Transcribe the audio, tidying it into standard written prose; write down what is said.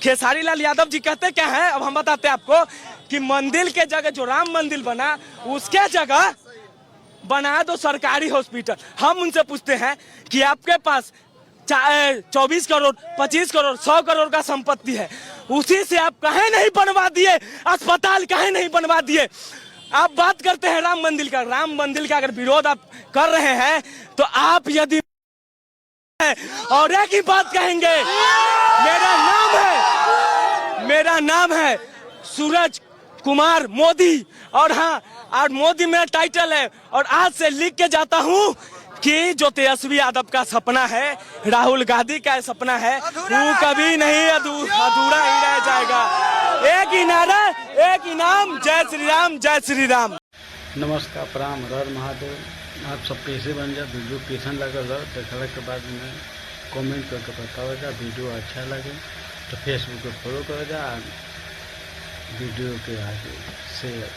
खेसारी लाल यादव जी कहते क्या है, अब हम बताते हैं आपको कि मंदिर के जगह जो राम मंदिर बना उसके जगह बना दो सरकारी हॉस्पिटल। हम उनसे पूछते हैं कि आपके पास 24 करोड़ 25 करोड़ 100 करोड़ का संपत्ति है, उसी से आप कहे नहीं बनवा दिए अस्पताल, कहे नहीं बनवा दिए। आप बात करते हैं राम मंदिर का, राम मंदिर का अगर विरोध आप कर रहे हैं तो आप यदि और एक ही बात कहेंगे, मेरा नाम है सूरज कुमार मोदी, और हाँ, और मोदी मेरा टाइटल है। और आज से लिख के जाता हूँ कि जो तेजस्वी यादव का सपना है, राहुल गांधी का सपना है, वो कभी नहीं अधूरा ही रह जाएगा। एक ही नारा, एक ही नाम, जय श्री राम, जय श्री राम। नमस्कार, प्रणाम, हर महादेव। आप सब कैसे बन जाए, वीडियो कैसा लगा देखने के बाद में कमेंट करके बताओ जा। वीडियो अच्छा लगे तो फेसबुक पे फॉलो कर जा, वीडियो के आगे शेयर